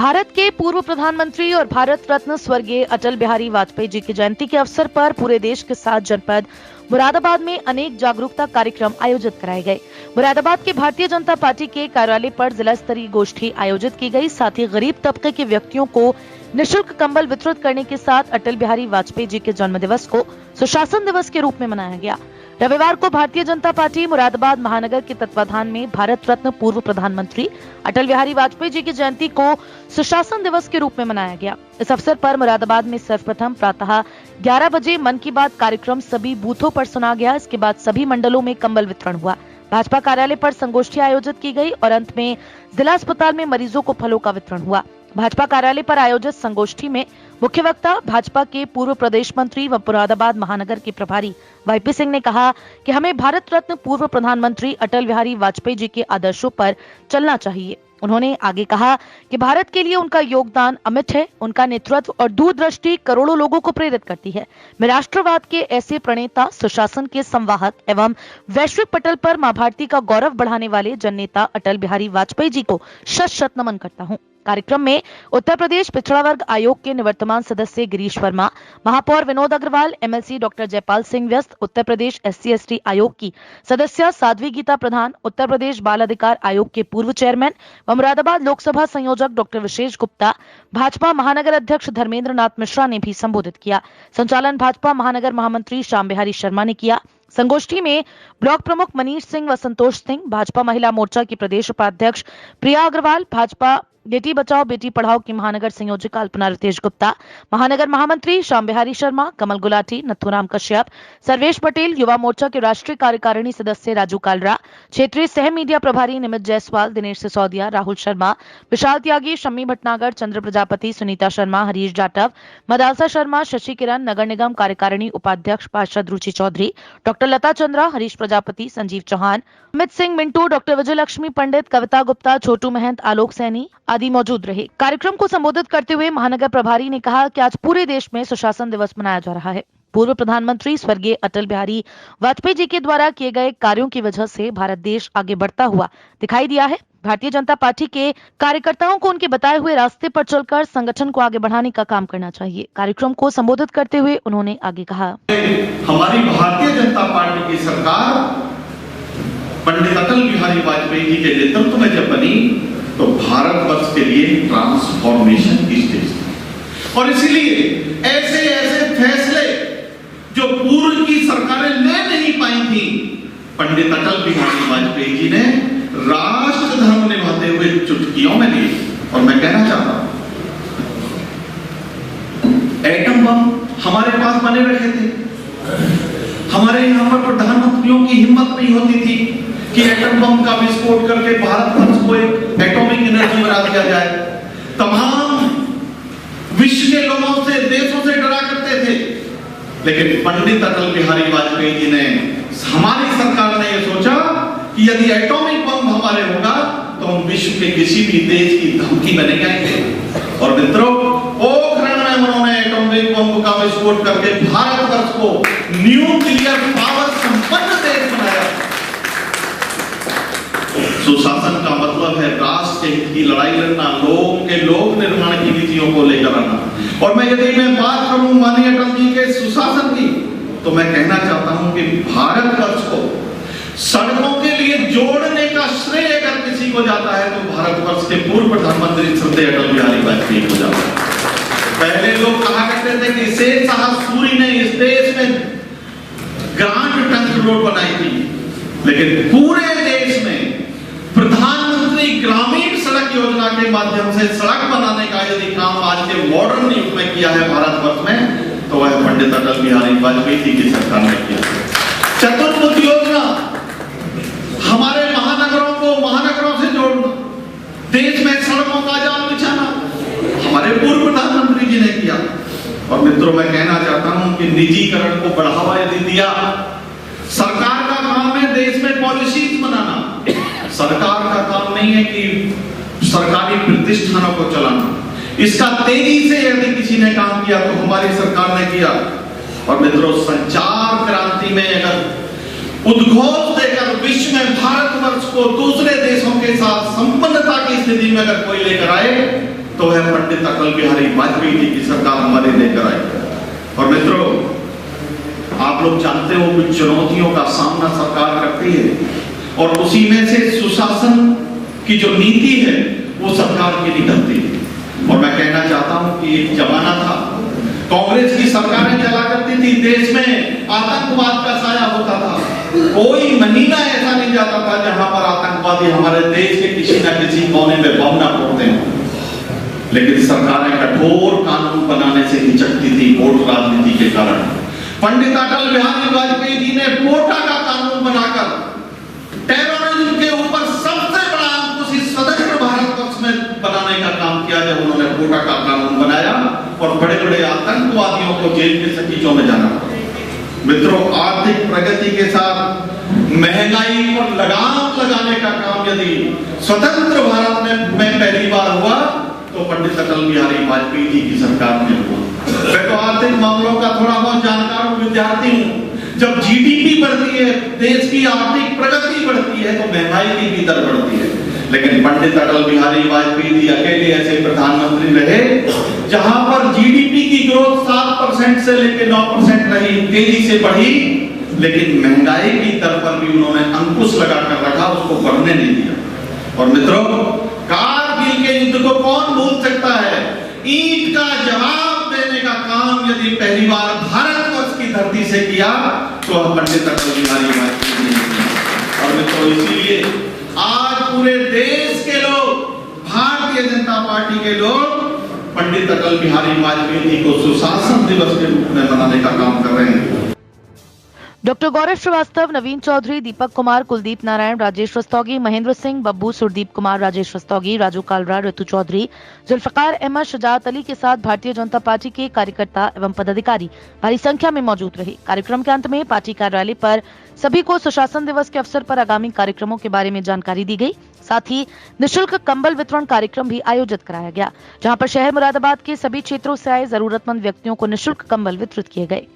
भारत के पूर्व प्रधानमंत्री और भारत रत्न स्वर्गीय अटल बिहारी वाजपेयी जी की जयंती के अवसर पर पूरे देश के साथ जनपद मुरादाबाद में अनेक जागरूकता कार्यक्रम आयोजित कराए गए। मुरादाबाद के भारतीय जनता पार्टी के कार्यालय पर जिला स्तरीय गोष्ठी आयोजित की गई। साथ ही गरीब तबके के व्यक्तियों को निःशुल्क कंबल वितरित करने के साथ अटल बिहारी वाजपेयी जी के जन्म दिवस को सुशासन दिवस के रूप में मनाया गया। रविवार को भारतीय जनता पार्टी मुरादाबाद महानगर के तत्वाधान में भारत रत्न पूर्व प्रधानमंत्री अटल बिहारी वाजपेयी जी की जयंती को सुशासन दिवस के रूप में मनाया गया। इस अवसर पर मुरादाबाद में सर्वप्रथम प्रातः 11 बजे मन की बात कार्यक्रम सभी बूथों पर सुना गया। इसके बाद सभी मंडलों में कंबल वितरण हुआ। भाजपा कार्यालय पर संगोष्ठी आयोजित की गई और अंत में जिला अस्पताल में मरीजों को फलों का वितरण हुआ। भाजपा कार्यालय पर आयोजित संगोष्ठी में मुख्य वक्ता भाजपा के पूर्व प्रदेश मंत्री व मुरादाबाद महानगर के प्रभारी वाईपी सिंह ने कहा कि हमें भारत रत्न पूर्व प्रधानमंत्री अटल बिहारी वाजपेयी जी के आदर्शों पर चलना चाहिए। उन्होंने आगे कहा कि भारत के लिए उनका योगदान अमिट है। उनका नेतृत्व और दूरदृष्टि करोड़ों लोगों को प्रेरित करती है। मैं राष्ट्रवाद के ऐसे प्रणेता, सुशासन के संवाहक एवं वैश्विक पटल पर मां भारती का गौरव बढ़ाने वाले जननेता अटल बिहारी वाजपेयी जी को शत शत नमन करता हूँ। कार्यक्रम में उत्तर प्रदेश पिछड़ा वर्ग आयोग के निवर्तमान सदस्य गिरीश वर्मा, महापौर विनोद अग्रवाल, एमएलसी डॉक्टर जयपाल सिंह व्यस्त, उत्तर प्रदेश SC/ST आयोग की सदस्य साध्वी गीता प्रधान, उत्तर प्रदेश बाल अधिकार आयोग के पूर्व चेयरमैन व मुरादाबाद लोकसभा संयोजक डॉक्टर विशेष गुप्ता, भाजपा महानगर अध्यक्ष धर्मेंद्र नाथ मिश्रा ने भी संबोधित किया। संचालन भाजपा महानगर महामंत्री श्याम बिहारी शर्मा ने किया। संगोष्ठी में ब्लॉक प्रमुख मनीष सिंह व संतोष सिंह, भाजपा महिला मोर्चा की प्रदेश उपाध्यक्ष प्रिया अग्रवाल, भाजपा बेटी बचाओ बेटी पढ़ाओ की महानगर संयोजक अल्पना रितेश गुप्ता, महानगर महामंत्री श्याम बिहारी शर्मा, कमल गुलाटी, नथुराम कश्यप, सर्वेश पटेल, युवा मोर्चा के राष्ट्रीय कार्यकारिणी सदस्य राजू कालरा, क्षेत्रीय सह मीडिया प्रभारी निमित जायसवाल, दिनेश सिसोदिया, राहुल शर्मा, विशाल त्यागी, शम्मी भटनागर, चंद्र प्रजापति, सुनीता शर्मा, हरीश जाटव, मदालसा शर्मा, शशि किरण, नगर निगम कार्यकारिणी उपाध्यक्ष पार्षद रुचि चौधरी, डॉक्टर लता चंद्रा, हरीश प्रजापति, संजीव चौहान, अमित सिंह मिंटू, डॉक्टर विजय लक्ष्मी पंडित, कविता गुप्ता, छोटू महंत, आलोक सैनी आदि मौजूद रहे। कार्यक्रम को संबोधित करते हुए महानगर प्रभारी ने कहा कि आज पूरे देश में सुशासन दिवस मनाया जा रहा है। पूर्व प्रधानमंत्री स्वर्गीय अटल बिहारी वाजपेयी जी के द्वारा किए गए कार्यों की वजह से भारत देश आगे बढ़ता हुआ दिखाई दिया है। भारतीय जनता पार्टी के कार्यकर्ताओं को उनके बताए हुए रास्ते पर चलकर संगठन को आगे बढ़ाने का काम करना चाहिए। कार्यक्रम को संबोधित करते हुए उन्होंने आगे कहा, हमारी भारतीय जनता पार्टी की सरकार पंडित अटल बिहारी वाजपेयी जी के नेतृत्व में जब बनी तो भारतवर्ष के लिए ट्रांसफॉर्मेशन की स्टेज थी और इसीलिए ऐसे ऐसे फैसले जो पूर्व की सरकारें ले नहीं पाई थी, पंडित अटल बिहारी वाजपेयी जी ने राष्ट्र धर्म निभाते हुए चुटकियों में लिए। और मैं कहना चाहता हूं, एटम बम हमारे पास बने रखे थे। हमारे यहां पर प्रधानमंत्रियों की हिम्मत नहीं होती थी कि एटम बम का विस्फोट करके भारतवर्ष को एक एटॉमिक एनर्जी बना दिया जाए। तमाम विश्व के लोगों से, देशों से डरा करते थे, लेकिन पंडित अटल बिहारी वाजपेयी जी ने, हमारी सरकार ने यह सोचा कि यदि एटॉमिक बम हमारे होगा तो हम विश्व के किसी भी देश की धमकी बने जाएंगे। और मित्रों, पोखरण में उन्होंने एटॉमिक बम का विस्फोट करके भारतवर्ष को न्यूक्लियर पावर संपन्न देश बनाया। सुशासन का मतलब है राष्ट्र के हित की लड़ाई लड़ना, लोग के लोक निर्माण की नीतियों को लेकर आना। और मैं यदि बात करूं माननीय अटल जी के सुशासन की, तो मैं कहना चाहता हूं कि भारतवर्ष को सड़कों के लिए जोड़ने का श्रेय अगर किसी को जाता है तो भारतवर्ष के पूर्व प्रधानमंत्री श्रद्धेय अटल बिहारी वाजपेयी को जाता है। पहले लोग कहा करते थे कि शेर शाह सूरी ने इस देश में ग्रांड ट्रंक रोड बनाई थी, लेकिन पूरे देश में प्रधानमंत्री ग्रामीण सड़क योजना के माध्यम से सड़क बनाने का यदि काम आज के मॉडर्न युग में किया है भारतवर्ष में, तो वह पंडित अटल बिहारी वाजपेयी जी की सरकार ने किया। चतुर्भुज योजना, हमारे महानगरों को महानगरों से जोड़ना, देश में सड़कों का जाल बिछाना, हमारे पूर्व प्रधानमंत्री जी ने किया। और मित्रों, मैं कहना चाहता हूं कि निजीकरण को बढ़ावा यदि दिया, सरकार का काम है देश में पॉलिसीज बनाना। सरकार का काम नहीं है कि सरकारी प्रतिष्ठानों को चलाना। इसका तेजी से यदि किसी ने काम किया तो हमारी सरकार ने किया। और मित्रों, संचार क्रांति में अगर उद्घोष देकर विश्व में भारतवर्ष को दूसरे देशों के साथ संपन्नता की स्थिति में अगर कोई लेकर आए तो वह पंडित अटल बिहारी वाजपेयी जी की सरकार हमारे लेकर आई। और मित्रों, आप लोग जानते हो कुछ चुनौतियों का सामना सरकार करती है और उसी में से सुशासन की जो नीति है वो सरकार की निकलती है। और मैं कहना चाहता हूं कि एक जमाना था, कांग्रेस की सरकारें चला करती थी, देश में आतंकवाद का साया होता था, कोई महीना ऐसा नहीं जाता था जहां पर आतंकवादी हमारे देश के किसी न किसी कोने में बम न फोड़ते हैं। लेकिन सरकारें कठोर कानून बनाने से हिचकती थी वोट राजनीति के कारण। पंडित अटल बिहारी वाजपेयी जी ने पोटा का कानून बनाकर टेररिज्म के ऊपर सबसे बड़ा अंकुश इस स्वतंत्र भारतवर्ष में बनाने का काम किया, जब उन्होंने पोटा का कानून बनाया और बड़े बड़े आतंकवादियों को जेल के सकीचों में जाना। मित्रों, आर्थिक प्रगति के साथ महंगाई पर लगाम लगाने का काम यदि स्वतंत्र भारत में पहली बार हुआ तो पंडित अटल बिहारी वाजपेयी जी की सरकार में हुआ। मैं तो आर्थिक मामलों का थोड़ा बहुत जानकार विद्यार्थी हूं। जब जीडीपी बढ़ती है, देश की आर्थिक प्रगति बढ़ती है, तो महंगाई की भी दर बढ़ती है। लेकिन पंडित अटल बिहारी वाजपेयी जी अकेले ऐसे प्रधानमंत्री रहे जहां पर जीडीपी की ग्रोथ 7% से लेकर 9% रही, तेजी से बढ़ी, लेकिन महंगाई की दर पर भी उन्होंने अंकुश लगाकर रखा, उसको बढ़ने नहीं दिया। और मित्रों, कारगिल के युद्ध को कौन भूल सकता है? ईंट का जवाब देने का काम यदि पहली बार भारतवर्ष की धरती से किया तो पंडित अटल बिहारी वाजपेयी जी ने। और मित्रों, इसीलिए आज पूरे देश के लोग, भारतीय जनता पार्टी के लोग पंडित अटल बिहारी वाजपेयी जी को सुशासन दिवस के रूप में मनाने का काम कर रहे हैं। डॉक्टर गौरव श्रीवास्तव, नवीन चौधरी, दीपक कुमार, कुलदीप नारायण, राजेश रस्तोगी, महेंद्र सिंह, बब्बू, सुरदीप कुमार, राजेश रस्तोगी, राजू कालरा, ऋतु चौधरी, जुल्फकार अहमद, शुजात अली के साथ भारतीय जनता पार्टी के कार्यकर्ता एवं पदाधिकारी भारी संख्या में मौजूद रहे। कार्यक्रम के अंत में पार्टी कार्यालय पर सभी को सुशासन दिवस के अवसर पर आगामी कार्यक्रमों के बारे में जानकारी दी गई। साथ ही निःशुल्क कंबल वितरण कार्यक्रम भी आयोजित कराया गया, जहां पर शहर मुरादाबाद के सभी क्षेत्रों से आए जरूरतमंद व्यक्तियों को निःशुल्क कंबल वितरित किए गए।